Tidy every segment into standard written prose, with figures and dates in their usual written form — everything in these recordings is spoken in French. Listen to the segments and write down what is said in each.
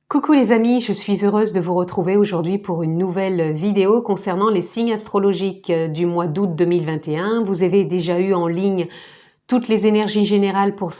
Coucou les amis, je suis heureuse de vous retrouver aujourd'hui pour une nouvelle vidéo concernant les signes astrologiques du mois d'août 2021. Vous avez déjà eu en ligne toutes les énergies générales pour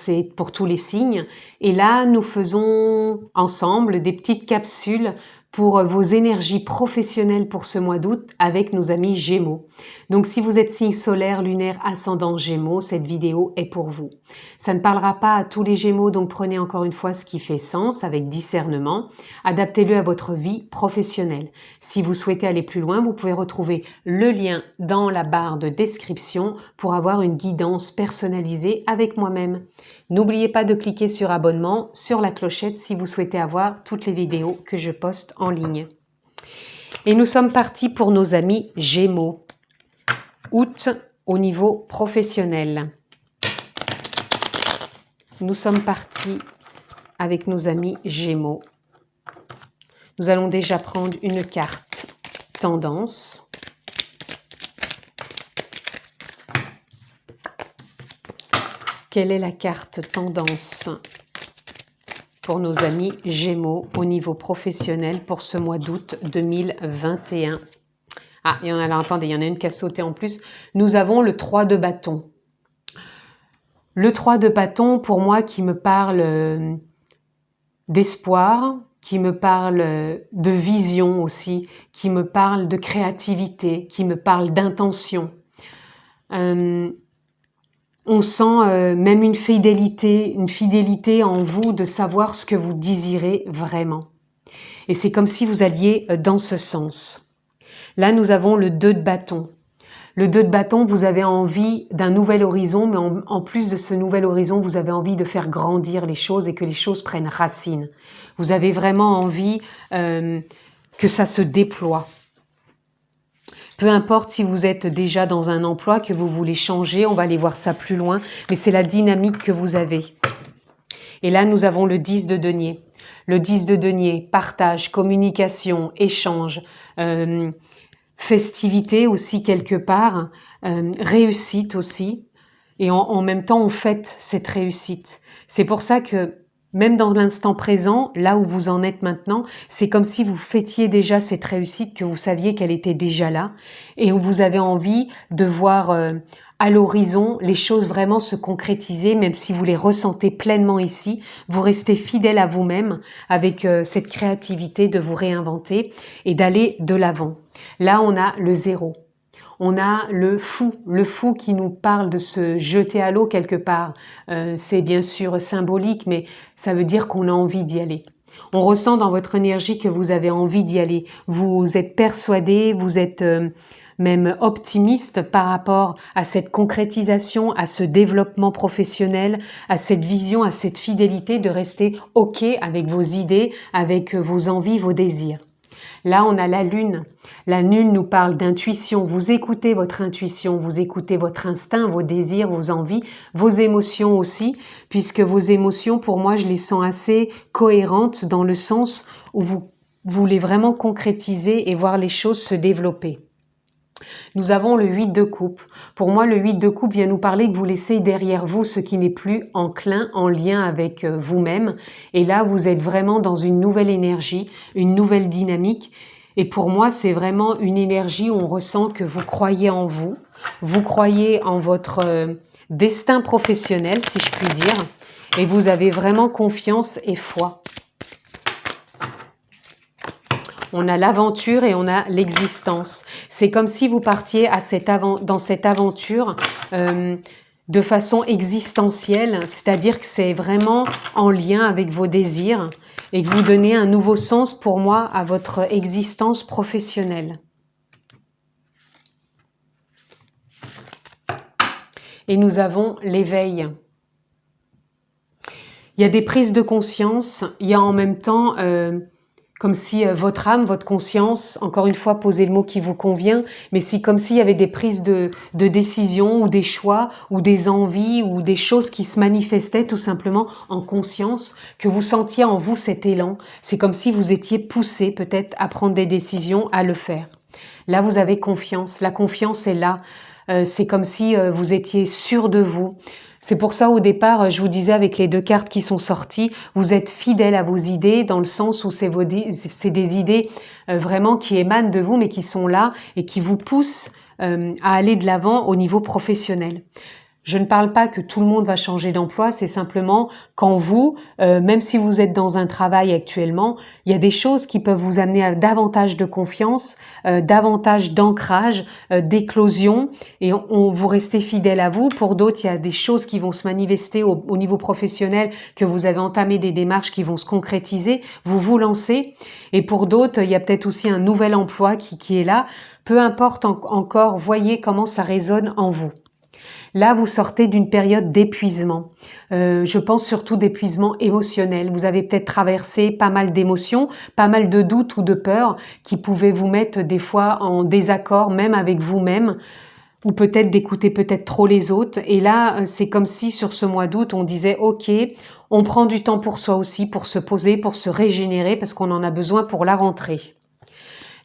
tous les signes. Et là, nous faisons ensemble des petites capsules pour vos énergies professionnelles pour ce mois d'août avec nos amis Gémeaux. Donc si vous êtes signe solaire, lunaire, ascendant Gémeaux, cette vidéo est pour vous. Ça ne parlera pas à tous les Gémeaux, donc prenez encore une fois ce qui fait sens avec discernement. Adaptez-le à votre vie professionnelle. Si vous souhaitez aller plus loin, vous pouvez retrouver le lien dans la barre de description pour avoir une guidance personnalisée avec moi-même. N'oubliez pas de cliquer sur abonnement, sur la clochette si vous souhaitez avoir toutes les vidéos que je poste en ligne. Et nous sommes partis pour nos amis Gémeaux. Août au niveau professionnel. Nous sommes partis avec nos amis Gémeaux. Nous allons déjà prendre une carte tendance. Quelle est la carte tendance pour nos amis Gémeaux au niveau professionnel pour ce mois d'août 2021? Ah, alors attendez, il y en a une qui a sauté en plus. Nous avons le 3 de bâton. Le 3 de bâton, pour moi, qui me parle d'espoir, qui me parle de vision aussi, qui me parle de créativité, qui me parle d'intention. On sent même une fidélité en vous de savoir ce que vous désirez vraiment. Et c'est comme si vous alliez dans ce sens. Là, nous avons le 2 de bâton. Le 2 de bâton, vous avez envie d'un nouvel horizon, mais en plus de ce nouvel horizon, vous avez envie de faire grandir les choses et que les choses prennent racine. Vous avez vraiment envie que ça se déploie. Peu importe si vous êtes déjà dans un emploi, que vous voulez changer, on va aller voir ça plus loin, mais c'est la dynamique que vous avez. Et là, nous avons le 10 de denier. Le 10 de denier, partage, communication, échange, festivité aussi quelque part, réussite aussi. Et en même temps, on fête cette réussite. C'est pour ça que même dans l'instant présent, là où vous en êtes maintenant, c'est comme si vous fêtiez déjà cette réussite, que vous saviez qu'elle était déjà là et où vous avez envie de voir à l'horizon les choses vraiment se concrétiser, même si vous les ressentez pleinement ici. Vous restez fidèle à vous-même avec cette créativité de vous réinventer et d'aller de l'avant. Là, on a le 0. On a le fou qui nous parle de se jeter à l'eau quelque part. C'est bien sûr symbolique, mais ça veut dire qu'on a envie d'y aller. On ressent dans votre énergie que vous avez envie d'y aller. Vous êtes persuadé, vous êtes même optimiste par rapport à cette concrétisation, à ce développement professionnel, à cette vision, à cette fidélité de rester OK avec vos idées, avec vos envies, vos désirs. Là, on a la lune. La lune nous parle d'intuition. Vous écoutez votre intuition, vous écoutez votre instinct, vos désirs, vos envies, vos émotions aussi, puisque vos émotions, pour moi, je les sens assez cohérentes dans le sens où vous voulez vraiment concrétiser et voir les choses se développer. Nous avons le 8 de coupe. Pour moi, le 8 de coupe vient nous parler que vous laissez derrière vous ce qui n'est plus enclin, en lien avec vous-même. Et là, vous êtes vraiment dans une nouvelle énergie, une nouvelle dynamique. Et pour moi, c'est vraiment une énergie où on ressent que vous croyez en vous croyez en votre destin professionnel, si je puis dire, et vous avez vraiment confiance et foi. On a l'aventure et on a l'existence. C'est comme si vous partiez dans cette aventure de façon existentielle, c'est-à-dire que c'est vraiment en lien avec vos désirs et que vous donnez un nouveau sens pour moi à votre existence professionnelle. Et nous avons l'éveil. Il y a des prises de conscience, il y a en même temps comme si votre âme, votre conscience, encore une fois, posez le mot qui vous convient, mais c'est comme s'il y avait des prises de décision ou des choix ou des envies ou des choses qui se manifestaient tout simplement en conscience, que vous sentiez en vous cet élan. C'est comme si vous étiez poussé peut-être à prendre des décisions, à le faire. Là, vous avez confiance. La confiance est là. c'est comme si vous étiez sûr de vous. C'est pour ça au départ, je vous disais avec les 2 cartes qui sont sorties, vous êtes fidèle à vos idées dans le sens où c'est des idées vraiment qui émanent de vous mais qui sont là et qui vous poussent à aller de l'avant au niveau professionnel. Je ne parle pas que tout le monde va changer d'emploi, c'est simplement quand vous, même si vous êtes dans un travail actuellement, il y a des choses qui peuvent vous amener à davantage de confiance, davantage d'ancrage, d'éclosion, et vous restez fidèle à vous. Pour d'autres, il y a des choses qui vont se manifester au niveau professionnel, que vous avez entamé des démarches qui vont se concrétiser, vous vous lancez. Et pour d'autres, il y a peut-être aussi un nouvel emploi qui est là. Peu importe encore, voyez comment ça résonne en vous. Là, vous sortez d'une période d'épuisement. Je pense surtout d'épuisement émotionnel. Vous avez peut-être traversé pas mal d'émotions, pas mal de doutes ou de peurs qui pouvaient vous mettre des fois en désaccord, même avec vous-même, ou peut-être d'écouter peut-être trop les autres. Et là, c'est comme si sur ce mois d'août, on disait « Ok, on prend du temps pour soi aussi, pour se poser, pour se régénérer, parce qu'on en a besoin pour la rentrée. »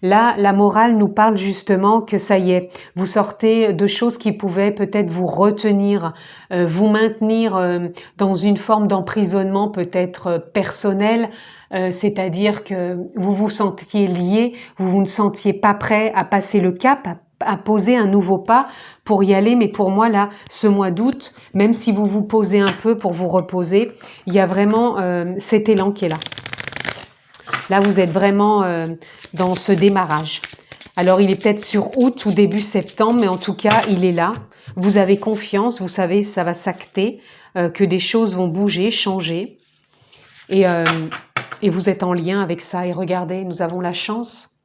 Là, la morale nous parle justement que ça y est, vous sortez de choses qui pouvaient peut-être vous retenir, vous maintenir dans une forme d'emprisonnement peut-être personnel, c'est-à-dire que vous vous sentiez lié, vous ne sentiez pas prêt à passer le cap, à poser un nouveau pas pour y aller. Mais pour moi, là, ce mois d'août, même si vous vous posez un peu pour vous reposer, il y a vraiment cet élan qui est là. Là, vous êtes vraiment dans ce démarrage. Alors, il est peut-être sur août ou début septembre, mais en tout cas, il est là. Vous avez confiance, vous savez, ça va s'acter, que des choses vont bouger, changer. Et vous êtes en lien avec ça. Et regardez, nous avons la chance.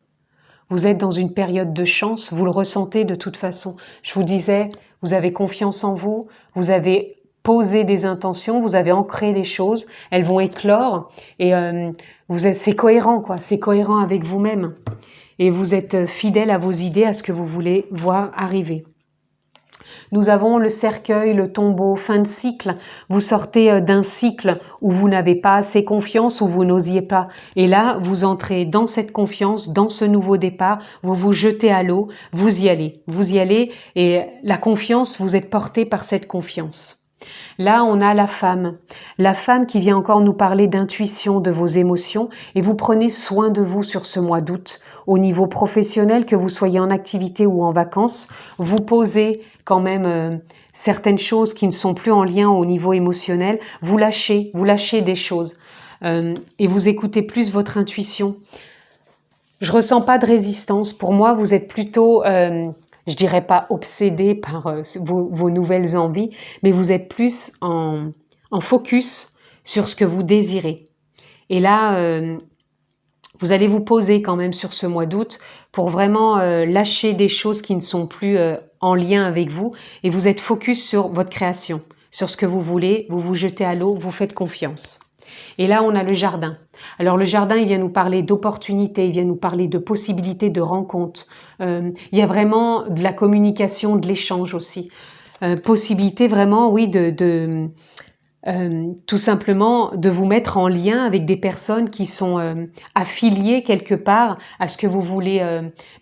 Vous êtes dans une période de chance, vous le ressentez de toute façon. Je vous disais, vous avez confiance en vous, vous avez posé des intentions, vous avez ancré les choses, elles vont éclore et c'est cohérent, quoi. C'est cohérent avec vous-même. Et vous êtes fidèle à vos idées, à ce que vous voulez voir arriver. Nous avons le cercueil, le tombeau, fin de cycle. Vous sortez d'un cycle où vous n'avez pas assez confiance, où vous n'osiez pas. Et là, vous entrez dans cette confiance, dans ce nouveau départ. Vous vous jetez à l'eau, vous y allez. Vous y allez et la confiance, vous êtes porté par cette confiance. Là, on a la femme qui vient encore nous parler d'intuition, de vos émotions, et vous prenez soin de vous sur ce mois d'août. Au niveau professionnel, que vous soyez en activité ou en vacances, vous posez quand même certaines choses qui ne sont plus en lien au niveau émotionnel, vous lâchez des choses et vous écoutez plus votre intuition. Je ressens pas de résistance. Pour moi, vous êtes plutôt... je dirais pas obsédé par vos nouvelles envies, mais vous êtes plus en focus sur ce que vous désirez. Et là, vous allez vous poser quand même sur ce mois d'août pour vraiment lâcher des choses qui ne sont plus en lien avec vous. Et vous êtes focus sur votre création, sur ce que vous voulez, vous vous jetez à l'eau, vous faites confiance. Et là, on a le jardin. Alors, le jardin, il vient nous parler d'opportunités, il vient nous parler de possibilités de rencontres. Il y a vraiment de la communication, de l'échange aussi. Possibilité vraiment, oui, tout simplement de vous mettre en lien avec des personnes qui sont affiliées quelque part à ce que vous voulez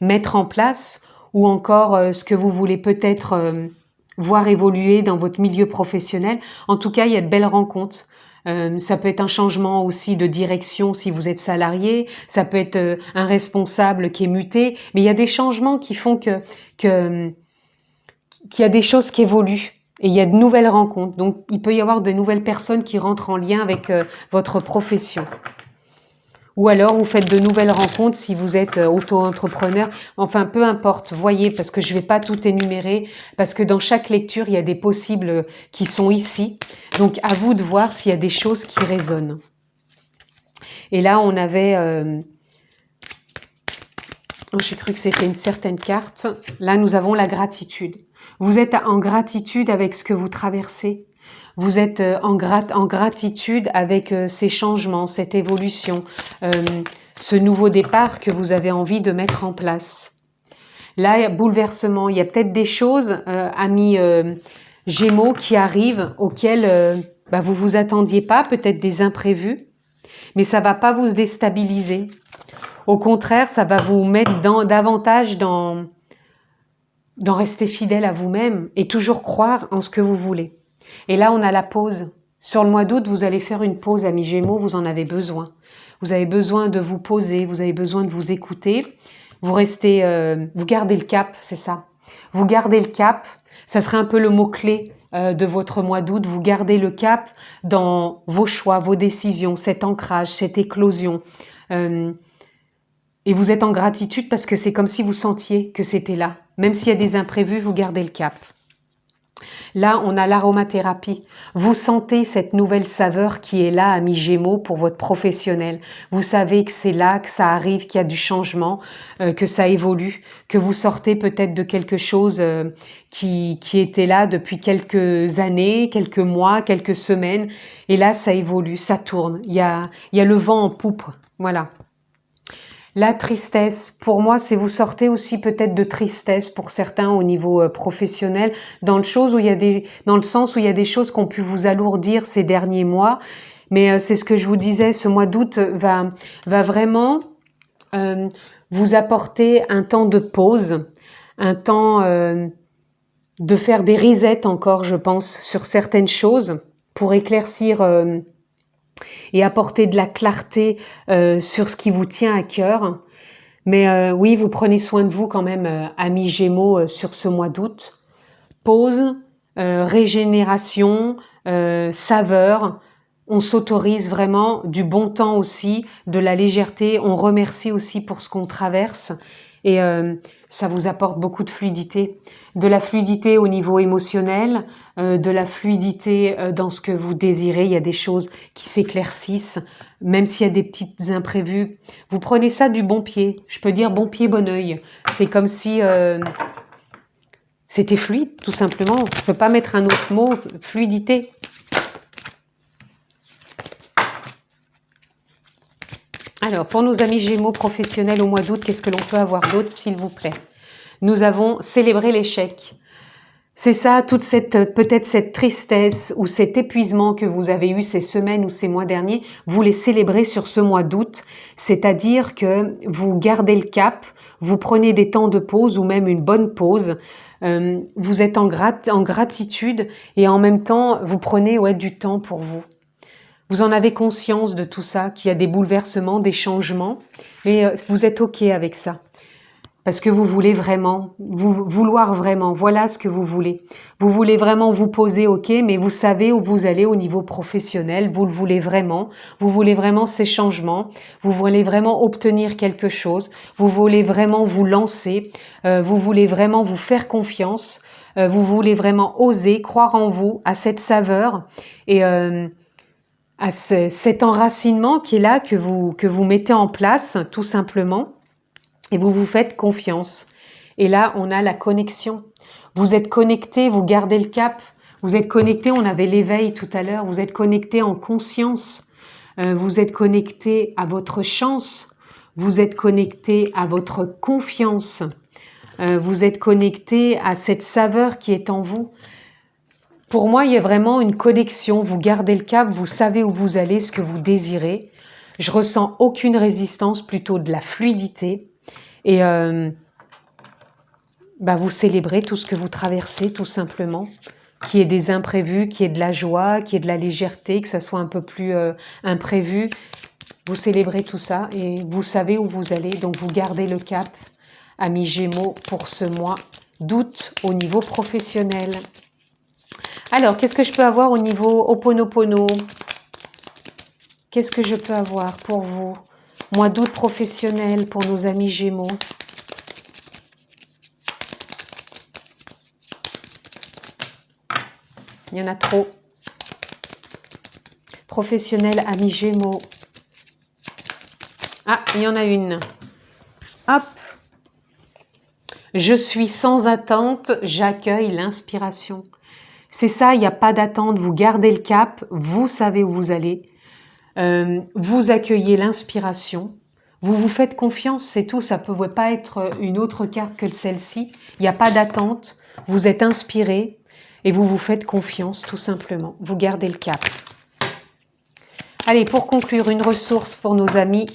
mettre en place ou encore ce que vous voulez peut-être voir évoluer dans votre milieu professionnel. En tout cas, il y a de belles rencontres. Ça peut être un changement aussi de direction si vous êtes salarié, ça peut être un responsable qui est muté, mais il y a des changements qui font qu'il y a des choses qui évoluent et il y a de nouvelles rencontres. Donc, il peut y avoir de nouvelles personnes qui rentrent en lien avec votre profession. Ou alors, vous faites de nouvelles rencontres si vous êtes auto-entrepreneur. Enfin, peu importe, voyez, parce que je ne vais pas tout énumérer, parce que dans chaque lecture, il y a des possibles qui sont ici. Donc, à vous de voir s'il y a des choses qui résonnent. Et là, on avait... j'ai cru que c'était une certaine carte. Là, nous avons la gratitude. Vous êtes en gratitude avec ce que vous traversez. Vous êtes en gratitude avec ces changements, cette évolution, ce nouveau départ que vous avez envie de mettre en place. Là, il y a bouleversement. Il y a peut-être des choses, amis Gémeaux, qui arrivent auxquelles vous vous attendiez pas, peut-être des imprévus, mais ça va pas vous déstabiliser. Au contraire, ça va vous mettre davantage dans d'en rester fidèle à vous-même et toujours croire en ce que vous voulez. Et là, on a la pause. Sur le mois d'août, vous allez faire une pause, amis Gémeaux, vous en avez besoin. Vous avez besoin de vous poser, vous avez besoin de vous écouter. Vous restez, vous gardez le cap, c'est ça. Vous gardez le cap, ça serait un peu le mot-clé de votre mois d'août. Vous gardez le cap dans vos choix, vos décisions, cet ancrage, cette éclosion. Et vous êtes en gratitude parce que c'est comme si vous sentiez que c'était là. Même s'il y a des imprévus, vous gardez le cap. Là, on a l'aromathérapie. Vous sentez cette nouvelle saveur qui est là, amis Gémeaux, pour votre professionnel. Vous savez que c'est là, que ça arrive, qu'il y a du changement, que ça évolue, que vous sortez peut-être de quelque chose qui était là depuis quelques années, quelques mois, quelques semaines. Et là, ça évolue, ça tourne. Il y a le vent en poupe. Voilà. La tristesse, pour moi, c'est vous sortez aussi peut-être de tristesse pour certains au niveau professionnel, dans le sens où il y a des choses qui ont pu vous alourdir ces derniers mois. Mais c'est ce que je vous disais, ce mois d'août va vraiment vous apporter un temps de pause, un temps de faire des resets encore, je pense, sur certaines choses pour éclaircir et apporter de la clarté sur ce qui vous tient à cœur. Mais oui, vous prenez soin de vous quand même, amis Gémeaux, sur ce mois d'août. Pause, régénération, saveur. On s'autorise vraiment du bon temps aussi, de la légèreté. On remercie aussi pour ce qu'on traverse. Et ça vous apporte beaucoup de fluidité. De la fluidité au niveau émotionnel, de la fluidité dans ce que vous désirez. Il y a des choses qui s'éclaircissent, même s'il y a des petites imprévus. Vous prenez ça du bon pied. Je peux dire bon pied, bon oeil. C'est comme si c'était fluide, tout simplement. Je ne peux pas mettre un autre mot, fluidité. Alors, pour nos amis Gémeaux professionnels au mois d'août, qu'est-ce que l'on peut avoir d'autre, s'il vous plaît? Nous avons célébré l'échec. C'est ça, toute peut-être cette tristesse ou cet épuisement que vous avez eu ces semaines ou ces mois derniers, vous les célébrez sur ce mois d'août, c'est-à-dire que vous gardez le cap, vous prenez des temps de pause ou même une bonne pause, vous êtes en gratitude et en même temps, vous prenez du temps pour vous. Vous en avez conscience de tout ça, qu'il y a des bouleversements, des changements, mais vous êtes OK avec ça. Parce que vous voulez vraiment, vouloir vraiment, voilà ce que vous voulez. Vous voulez vraiment vous poser, OK, mais vous savez où vous allez au niveau professionnel, vous le voulez vraiment, vous voulez vraiment ces changements, vous voulez vraiment obtenir quelque chose, vous voulez vraiment vous lancer, vous voulez vraiment vous faire confiance, vous voulez vraiment oser, croire en vous, à cette saveur et à cet enracinement qui est là, que vous mettez en place, tout simplement. Et vous vous faites confiance. Et là, on a la connexion. Vous êtes connecté, vous gardez le cap. Vous êtes connecté, on avait l'éveil tout à l'heure. Vous êtes connecté en conscience. Vous êtes connecté à votre chance. Vous êtes connecté à votre confiance. Vous êtes connecté à cette saveur qui est en vous. Pour moi, il y a vraiment une connexion. Vous gardez le cap, vous savez où vous allez, ce que vous désirez. Je ressens aucune résistance, plutôt de la fluidité. Et vous célébrez tout ce que vous traversez, tout simplement. Qu'il y ait des imprévus, qu'il y ait de la joie, qu'il y ait de la légèreté, que ça soit un peu plus imprévu. Vous célébrez tout ça et vous savez où vous allez. Donc, vous gardez le cap, amis Gémeaux, pour ce mois d'août au niveau professionnel. Alors, qu'est-ce que je peux avoir au niveau Ho'oponopono? Qu'est-ce que je peux avoir pour vous? Mois d'août professionnel pour nos amis Gémeaux. Il y en a trop. Professionnel, amis Gémeaux. Ah, il y en a une. Hop. Je suis sans attente, j'accueille l'inspiration. C'est ça, il n'y a pas d'attente. Vous gardez le cap, vous savez où vous allez. Vous accueillez l'inspiration, vous vous faites confiance, c'est tout, ça ne peut pas être une autre carte que celle-ci, il n'y a pas d'attente, vous êtes inspiré et vous vous faites confiance tout simplement, vous gardez le cap. Allez, pour conclure, une ressource pour nos amis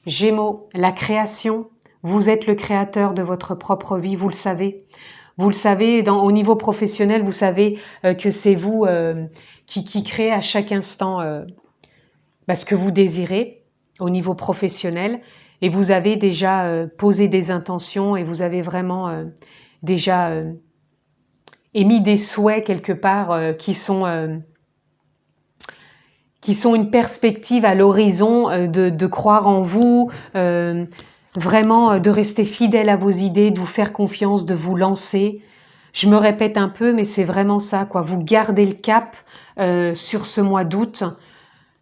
Gémeaux, la création, vous êtes le créateur de votre propre vie, vous le savez. Vous le savez, au niveau professionnel, vous savez que c'est vous qui créez à chaque instant ce que vous désirez au niveau professionnel. Et vous avez déjà posé des intentions et vous avez vraiment déjà émis des souhaits quelque part qui sont une perspective à l'horizon de croire en vous, vraiment de rester fidèle à vos idées, de vous faire confiance, de vous lancer. Je me répète un peu, mais c'est vraiment ça, quoi. Vous gardez le cap sur ce mois d'août.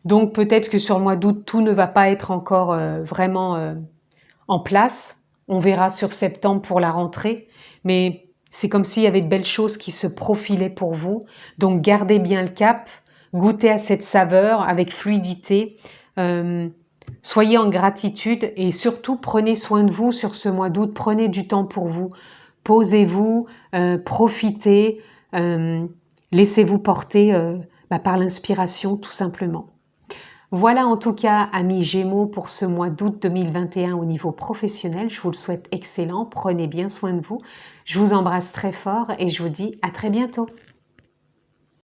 Donc peut-être que sur le mois d'août, tout ne va pas être encore vraiment en place. On verra sur septembre pour la rentrée. Mais c'est comme s'il y avait de belles choses qui se profilaient pour vous. Donc gardez bien le cap, goûtez à cette saveur avec fluidité. Soyez en gratitude et surtout prenez soin de vous sur ce mois d'août. Prenez du temps pour vous. Posez-vous, profitez, laissez-vous porter par l'inspiration tout simplement. Voilà en tout cas, amis Gémeaux, pour ce mois d'août 2021 au niveau professionnel. Je vous le souhaite excellent. Prenez bien soin de vous. Je vous embrasse très fort et je vous dis à très bientôt.